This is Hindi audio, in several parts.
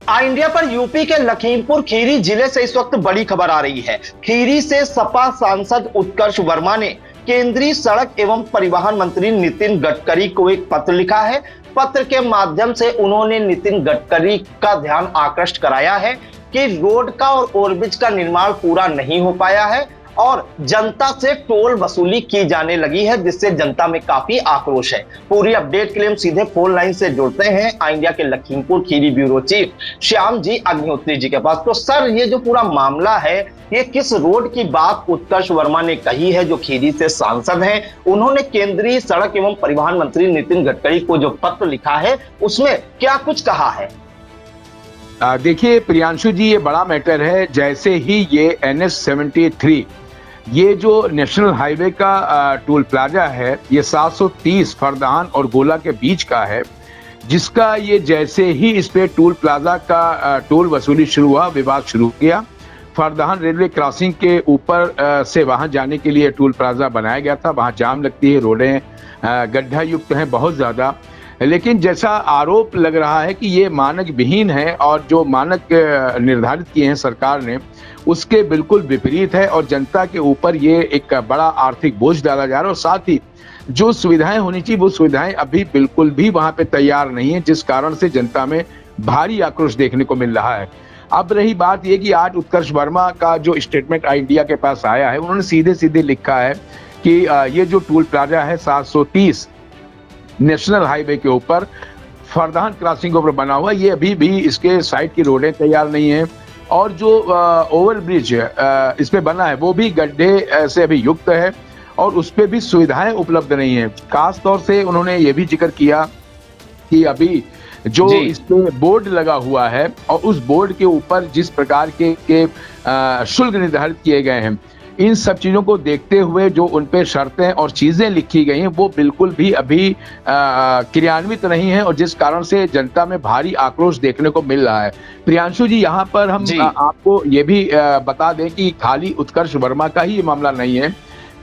इंडिया पर यूपी के लखीमपुर खीरी जिले से इस वक्त बड़ी खबर आ रही है। खीरी से सपा सांसद उत्कर्ष वर्मा ने केंद्रीय सड़क एवं परिवहन मंत्री नितिन गडकरी को एक पत्र लिखा है। पत्र के माध्यम से उन्होंने नितिन गडकरी का ध्यान आकृष्ट कराया है कि रोड का और ओवरब्रिज का निर्माण पूरा नहीं हो पाया है और जनता से टोल वसूली की जाने लगी है, जिससे जनता में काफी आक्रोश है। पूरी अपडेट के लिए हम सीधे फोन लाइन से जुड़ते हैं इंडिया के लखीमपुर खीरी ब्यूरो चीफ श्याम जी अग्निहोत्री जी के पास। तो सर, ये जो पूरा मामला है, ये किस रोड की बात उत्कर्ष वर्मा ने कही है, जो खीरी से सांसद हैं? उन्होंने केंद्रीय सड़क एवं परिवहन मंत्री नितिन गडकरी को जो पत्र लिखा है, उसमें क्या कुछ कहा है? देखिए प्रियांशु जी, ये बड़ा मैटर है। जैसे ही ये NH-73 ये जो नेशनल हाईवे का टोल प्लाजा है, ये 730 फरदान और गोला के बीच का है, जिसका ये जैसे ही इस पे टोल प्लाजा का टोल वसूली शुरू हुआ, विवाद शुरू हो गया। फरदान रेलवे क्रॉसिंग के ऊपर से वहां जाने के लिए टोल प्लाजा बनाया गया था। वहां जाम लगती है, रोडें गड्ढा युक्त हैं बहुत ज़्यादा। लेकिन जैसा आरोप लग रहा है कि ये मानक विहीन है और जो मानक निर्धारित किए हैं सरकार ने, उसके बिल्कुल विपरीत है और जनता के ऊपर ये एक बड़ा आर्थिक बोझ डाला जा रहा है। और साथ ही जो सुविधाएं होनी चाहिए, वो सुविधाएं अभी बिल्कुल भी वहां पे तैयार नहीं है, जिस कारण से जनता में भारी आक्रोश देखने को मिल रहा है। अब रही बात ये कि आज उत्कर्ष वर्मा का जो स्टेटमेंट इंडिया के पास आया है, उन्होंने सीधे सीधे लिखा है कि ये जो टोल प्लाजा है 730 नेशनल हाईवे के ऊपर फरदान क्रॉसिंग के ऊपर बना हुआ, ये अभी भी इसके साइड की रोडें तैयार नहीं है और जो ओवर ब्रिज इस पे बना है वो भी गड्ढे से अभी युक्त है और उस पे भी सुविधाएं उपलब्ध नहीं है। खास तौर से उन्होंने ये भी जिक्र किया कि अभी जो इस पे बोर्ड लगा हुआ है और उस बोर्ड के ऊपर जिस प्रकार के शुल्क निर्धारित किए गए हैं, इन सब चीज़ों को देखते हुए जो उन पे शर्तें और चीज़ें लिखी गई हैं, वो बिल्कुल भी अभी क्रियान्वित नहीं है और जिस कारण से जनता में भारी आक्रोश देखने को मिल रहा है। प्रियांशु जी, यहाँ पर हम आपको ये भी बता दें कि खाली उत्कर्ष वर्मा का ही ये मामला नहीं है।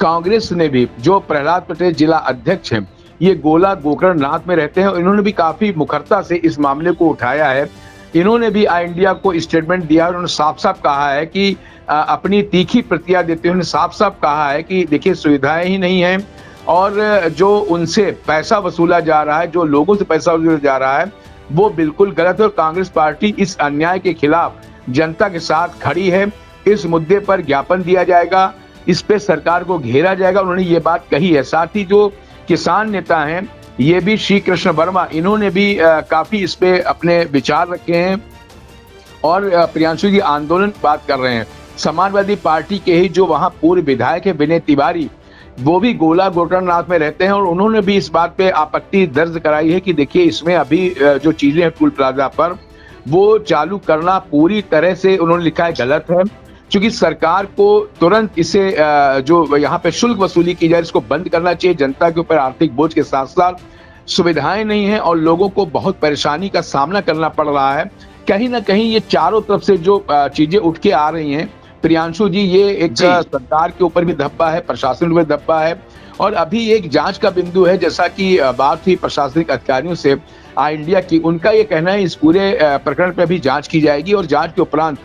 कांग्रेस ने भी, जो प्रहलाद पटेल जिला अध्यक्ष हैं, ये गोला गोकर्णनाथ में रहते हैं और इन्होंने भी काफ़ी मुखरता से इस मामले को उठाया है। इन्होंने भी इंडिया को स्टेटमेंट दिया और उन्होंने साफ साफ कहा है कि अपनी तीखी प्रतिक्रिया देते हुए साफ साफ कहा है कि देखिए, सुविधाएं ही नहीं हैं और जो उनसे पैसा वसूला जा रहा है, जो लोगों से पैसा वसूला जा रहा है, वो बिल्कुल गलत है और कांग्रेस पार्टी इस अन्याय के खिलाफ जनता के साथ खड़ी है। इस मुद्दे पर ज्ञापन दिया जाएगा, इस पे सरकार को घेरा जाएगा, उन्होंने ये बात कही है। साथ ही जो किसान नेता हैं, ये भी श्री कृष्ण वर्मा, इन्होंने भी काफी इस पे अपने विचार रखे हैं और प्रियांशु जी आंदोलन की बात कर रहे हैं। समाजवादी पार्टी के ही जो वहां पूर्व विधायक है विनय तिवारी, वो भी गोला गोकर्णनाथ में रहते हैं और उन्होंने भी इस बात पे आपत्ति दर्ज कराई है कि देखिए, इसमें अभी जो चीजें हैं टोल प्लाजा पर, वो चालू करना पूरी तरह से उन्होंने लिखा है गलत है, क्योंकि सरकार को तुरंत इसे जो यहाँ पे शुल्क वसूली की जाए, इसको बंद करना चाहिए। जनता के ऊपर आर्थिक बोझ के साथ साथ सुविधाएं नहीं है और लोगों को बहुत परेशानी का सामना करना पड़ रहा है। कहीं ना कहीं ये चारों तरफ से जो चीजें उठ के आ रही हैं प्रियांशु जी, ये एक सरकार के ऊपर भी धब्बा है, प्रशासन में धब्बा है और अभी एक जांच का बिंदु है। जैसा कि बात हुई प्रशासनिक अधिकारियों से इंडिया की, उनका ये कहना है इस पूरे प्रकरण पे अभी जांच की जाएगी और जांच के उपरांत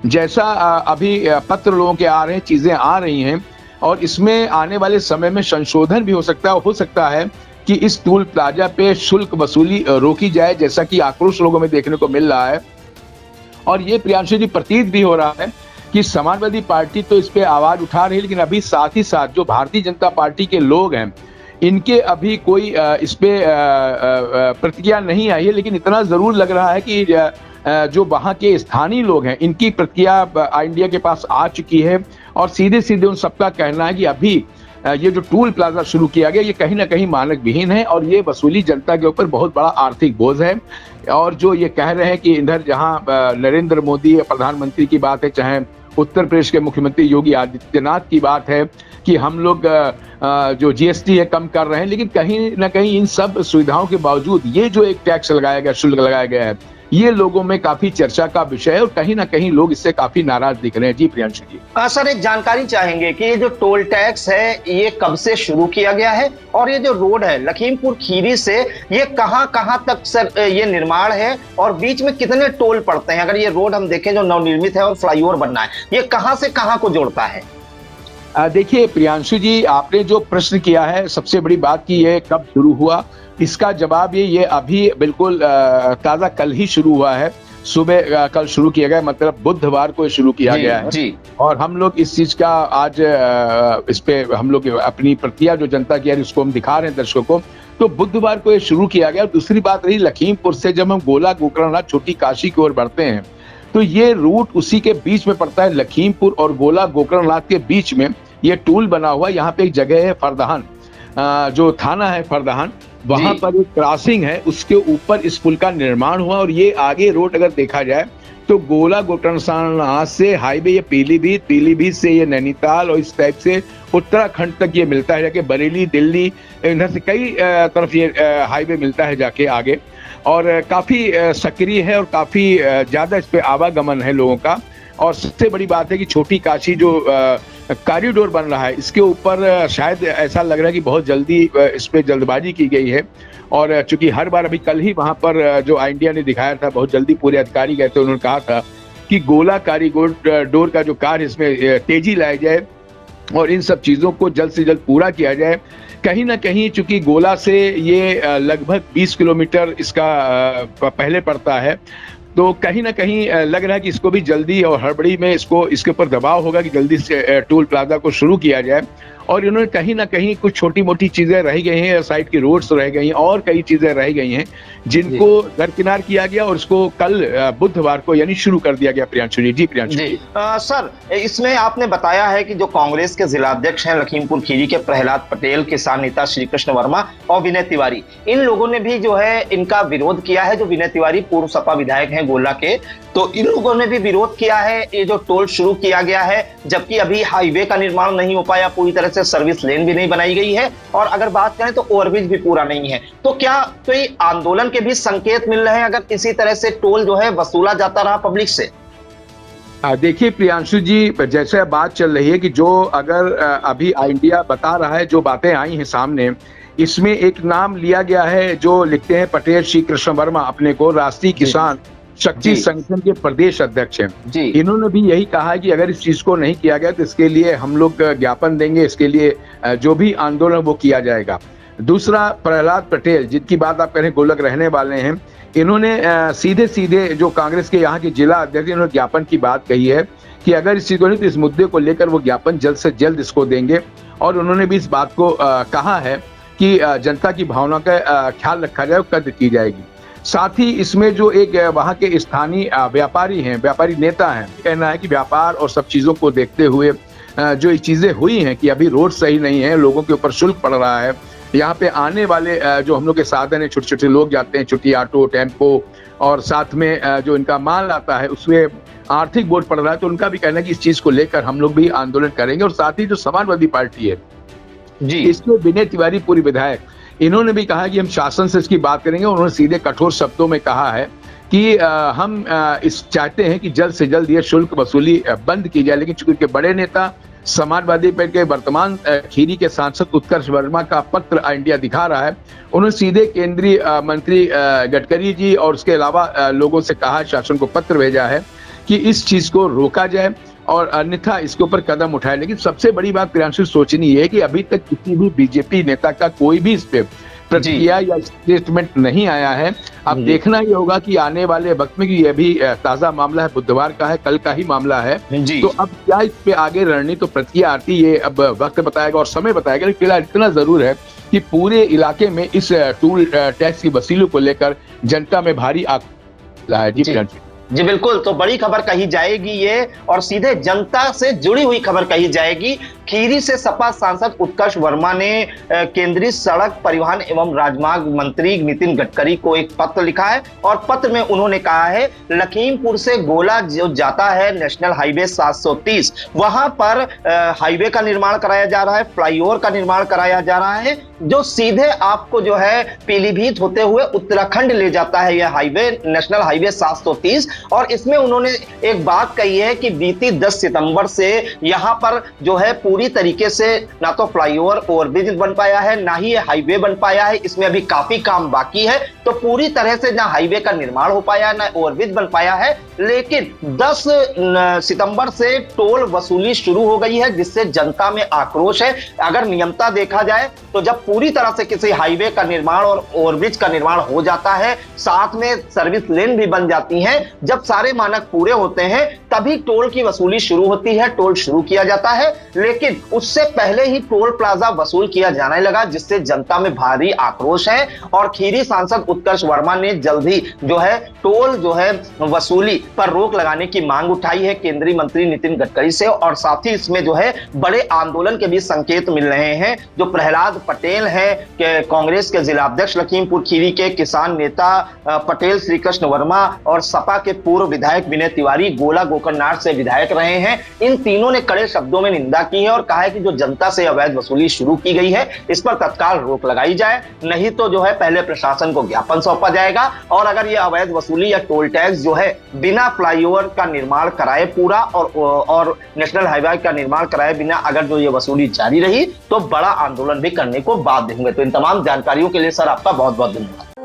जैसा अभी पत्र लोगों के आ रहे हैं, चीजें आ रही हैं और इसमें आने वाले समय में संशोधन भी हो सकता है कि इस टोल प्लाजा पे शुल्क वसूली रोकी जाए, जैसा कि आक्रोश लोगों में देखने को मिल रहा है। और ये प्रियांशु जी प्रतीत भी हो रहा है कि समाजवादी पार्टी तो इस पे आवाज उठा रही है, लेकिन अभी साथ ही साथ जो भारतीय जनता पार्टी के लोग हैं, इनके अभी कोई इस पे प्रतिक्रिया नहीं आई है। लेकिन इतना जरूर लग रहा है कि जो वहाँ के स्थानीय लोग हैं, इनकी प्रतिक्रिया इंडिया के पास आ चुकी है और सीधे सीधे उन सबका कहना है कि अभी ये जो टोल प्लाजा शुरू किया गया, ये कहीं ना कहीं मानक विहीन है और ये वसूली जनता के ऊपर बहुत बड़ा आर्थिक बोझ है। और जो ये कह रहे हैं कि इधर जहाँ नरेंद्र मोदी प्रधानमंत्री की बात है, चाहे उत्तर प्रदेश के मुख्यमंत्री योगी आदित्यनाथ की बात है कि हम लोग जो GST है कम कर रहे हैं, लेकिन कहीं ना कहीं इन सब सुविधाओं के बावजूद ये जो एक टैक्स लगाया गया, शुल्क लगाया गया है, ये लोगों में काफी चर्चा का विषय है और कहीं ना कहीं लोग इससे काफी नाराज दिख रहे हैं। जी प्रियांशु जी। सर, एक जानकारी चाहेंगे कि ये जो टोल टैक्स है ये कब से शुरू किया गया है और ये जो रोड है लखीमपुर खीरी से ये कहां तक सर ये निर्माण है और बीच में कितने टोल पड़ते हैं? अगर ये रोड हम देखें जो नवनिर्मित है और फ्लाईओवर बनना है, ये कहां से कहां को जोड़ता है? देखिए प्रियांशु जी, आपने जो प्रश्न किया है, सबसे बड़ी बात कि ये कब शुरू हुआ, इसका जवाब ये अभी बिल्कुल ताज़ा कल ही शुरू हुआ है। सुबह कल शुरू किया गया, मतलब बुधवार को शुरू किया गया है जी। और हम लोग इस चीज का आज इस पे हम लोग अपनी प्रतिक्रिया जो जनता की है उसको हम दिखा रहे हैं दर्शकों को। तो बुधवार को ये शुरू किया गया। दूसरी बात रही लखीमपुर से जब हम गोला गोकरणनाथ छोटी काशी की ओर बढ़ते हैं तो ये रूट उसी के बीच में पड़ता है। लखीमपुर और गोला गोकरणनाथ के बीच में ये टूल बना हुआ। यहाँ पे एक जगह है फरदहान, जो थाना है फरदहान, वहां पर एक क्रॉसिंग है, उसके ऊपर इस पुल का निर्माण हुआ। और ये आगे रोड अगर देखा जाए तो गोला गोकरणनाथ से हाईवे ये पीलीभीत से ये नैनीताल और इस टाइप से उत्तराखंड तक ये मिलता है, जाके बरेली, दिल्ली, इधर से कई तरफ ये हाईवे मिलता है जाके आगे। और काफी सक्रिय है और काफी ज्यादा इस पे आवागमन है लोगों का। और सबसे बड़ी बात है कि छोटी काशी जो कॉरिडोर बन रहा है, इसके ऊपर शायद ऐसा लग रहा है कि बहुत जल्दी इस पे जल्दबाजी की गई है। और चूंकि हर बार अभी कल ही वहां पर जो इंडिया ने दिखाया था, बहुत जल्दी पूरे अधिकारी गए थे, उन्होंने कहा था कि गोला कॉरिडोर का जो कार्य इसमें तेजी लाई जाए और इन सब चीजों को जल्द से जल्द पूरा किया जाए। कहीं ना कहीं चूंकि गोला से ये लगभग 20 किलोमीटर इसका पहले पड़ता है, तो कहीं ना कहीं लग रहा है कि इसको भी जल्दी और हड़बड़ी में इसके ऊपर दबाव होगा कि जल्दी से टोल प्लाजा को शुरू किया जाए। और इन्होंने कहीं ना कहीं कुछ छोटी मोटी चीजें रह गई हैं, साइड की रोड्स रह गई हैं और कई चीजें रह गई हैं जिनको दरकिनार किया गया और इसको कल बुधवार को यानी शुरू कर दिया गया। प्रियांशु जी। जी प्रियांशु जी। सर, इसमें आपने बताया है कि जो कांग्रेस के जिलाध्यक्ष हैं लखीमपुर खीरी के प्रहलाद पटेल, किसान नेता श्री कृष्ण वर्मा और विनय तिवारी, इन लोगों ने भी जो है इनका विरोध किया है। जो विनय तिवारी पूर्व सपा विधायक हैं गोला के, तो इन लोगों ने भी विरोध किया है ये जो टोल शुरू किया गया है, जबकि अभी हाईवे का निर्माण नहीं हो पाया, पूरी तरह से सर्विस लेन भी नहीं बनाई गई है और अगर बात करें तो ओवरब्रिज भी पूरा नहीं है। तो क्या कोई आंदोलन के भी संकेत मिल रहे हैं अगर इसी तरह से टोल जो है वसूला जाता रहा पब्लिक से? देखिए प्रियांशु जी, जैसे बात चल रही है कि जो अगर अभी इंडिया बता रहा है, जो बातें आई हैं सामने, इसमें एक नाम लिया गया है जो लिखते हैं पटेल श्री कृष्ण वर्मा, अपने को राष्ट्रीय किसान शक्ति संगठन के प्रदेश अध्यक्ष हैं। इन्होंने भी यही कहा है कि अगर इस चीज को नहीं किया गया तो इसके लिए हम लोग ज्ञापन देंगे, इसके लिए जो भी आंदोलन वो किया जाएगा। दूसरा, प्रहलाद पटेल, जिनकी बात आप कह रहे हैं गोलक रहने वाले हैं, इन्होंने सीधे सीधे जो कांग्रेस के यहाँ के जिला अध्यक्ष, इन्होंने ज्ञापन की बात कही है कि अगर इस चीज को नहीं तो इस मुद्दे को लेकर वो ज्ञापन जल्द से जल्द इसको देंगे। और उन्होंने भी इस बात को कहा है कि जनता की भावना का ख्याल रखा जाए और कद्र की जाएगी। साथ ही इसमें जो एक वहाँ के स्थानीय व्यापारी हैं, व्यापारी नेता हैं, कहना है कि व्यापार और सब चीज़ों को देखते हुए जो ये चीज़ें हुई हैं कि अभी रोड सही नहीं है, लोगों के ऊपर शुल्क पड़ रहा है, यहाँ पे आने वाले जो हम लोग के साधन है, छोटे छोटे लोग जाते हैं, छोटी ऑटो, टेम्पो, और साथ में जो इनका माल आता है उसमें आर्थिक बोझ पड़ रहा है। तो उनका भी कहना है कि इस चीज़ को लेकर हम लोग भी आंदोलन करेंगे। और साथ ही जो समाजवादी पार्टी है जी, इसके विनय तिवारी पूर्व विधायक, इन्होंने भी कहा कि हम शासन से इसकी बात करेंगे। उन्होंने सीधे कठोर शब्दों में कहा है कि हम इस चाहते हैं कि जल्द से जल्द ये शुल्क वसूली बंद की जाए। लेकिन चूंकि बड़े नेता समाजवादी पार्टी के वर्तमान खीरी के सांसद उत्कर्ष वर्मा का पत्र इंडिया दिखा रहा है, उन्होंने सीधे केंद्रीय मंत्री गडकरी जी और उसके अलावा लोगों से कहा, शासन को पत्र भेजा है कि इस चीज को रोका जाए और अन्यथा इसके ऊपर कदम उठाए। लेकिन सबसे बड़ी बात प्रियांशु सोचनी है कि अभी तक किसी भी बीजेपी नेता का कोई भी इस पे प्रतिक्रिया या स्टेटमेंट नहीं आया है। अब देखना ये होगा कि आने वाले वक्त में, कि ये भी ताजा मामला है, बुधवार का है, कल का ही मामला है, तो अब क्या इस पे आगे रणनीति तो प्रतिक्रिया आती है, अब वक्त बताएगा और समय बताएगा। लेकिन फिलहाल इतना जरूर है कि पूरे इलाके में इस टोल टैक्स की वसूली को लेकर जनता में भारी आक्रोश है। जी बिल्कुल, तो बड़ी खबर कही जाएगी ये, और सीधे जनता से जुड़ी हुई खबर कही जाएगी। खीरी से सपा सांसद उत्कर्ष वर्मा ने केंद्रीय सड़क परिवहन एवं राजमार्ग मंत्री नितिन गडकरी को एक पत्र लिखा है और पत्र में उन्होंने कहा है लखीमपुर से गोला जो जाता है नेशनल हाईवे 730 वहां पर हाईवे का निर्माण कराया जा रहा है, फ्लाईओवर का निर्माण कराया जा रहा है जो सीधे आपको जो है पीलीभीत होते हुए उत्तराखंड ले जाता है यह हाईवे नेशनल हाईवे 730। और इसमें उन्होंने एक बात कही है कि बीती 10 सितंबर से यहां पर जो है पूरी तरीके से ना तो फ्लाईओवर ओवरब्रिज बन पाया है ना ही हाईवे बन पाया है, इसमें अभी काफी काम बाकी है। तो पूरी तरह से ना हाईवे का निर्माण हो पाया ना ओवरब्रिज बन पाया है, लेकिन 10 सितंबर से टोल वसूली शुरू हो गई है जिससे जनता में आक्रोश है। अगर नियमता देखा जाए तो जब पूरी तरह से किसी हाईवे का निर्माण और ओवरब्रिज का निर्माण हो जाता है, साथ में सर्विस लेन भी बन जाती हैं, जब सारे मानक पूरे होते हैं तभी टोल की वसूली शुरू होती है, टोल शुरू किया जाता है। लेकिन उससे पहले ही टोल प्लाजा वसूल किया जाने लगा जिससे जनता में भारी आक्रोश है और खीरी सांसद उत्कर्ष वर्मा ने जल्दी जो है टोल जो है वसूली पर रोक लगाने की मांग उठाई है केंद्रीय मंत्री नितिन गडकरी से। और साथ ही इसमें जो है बड़े आंदोलन के भी संकेत मिल रहे हैं। जो प्रहलाद पटेल है कांग्रेस के जिलाध्यक्ष लखीमपुर खीरी के, किसान नेता पटेल श्री कृष्ण वर्मा और सपा के पूर्व विधायक विनय तिवारी गोला गोकर्णनाथ से विधायक रहे हैं, इन तीनों ने कड़े शब्दों में निंदा की है और कहा है कि जो जनता से अवैध वसूली शुरू की गई है इस पर तत्काल रोक लगाई जाए, नहीं तो जो है पहले प्रशासन को ज्ञापन सौंपा जाएगा। और अगर यह अवैध वसूली या टोल टैक्स जो है बिना फ्लाईओवर का निर्माण कराए पूरा और नेशनल हाईवे का निर्माण कराए बिना अगर जो ये वसूली जारी रही तो बड़ा आंदोलन भी करने को बाध्य होंगे। तो इन तमाम जानकारियों के लिए सर आपका बहुत बहुत धन्यवाद।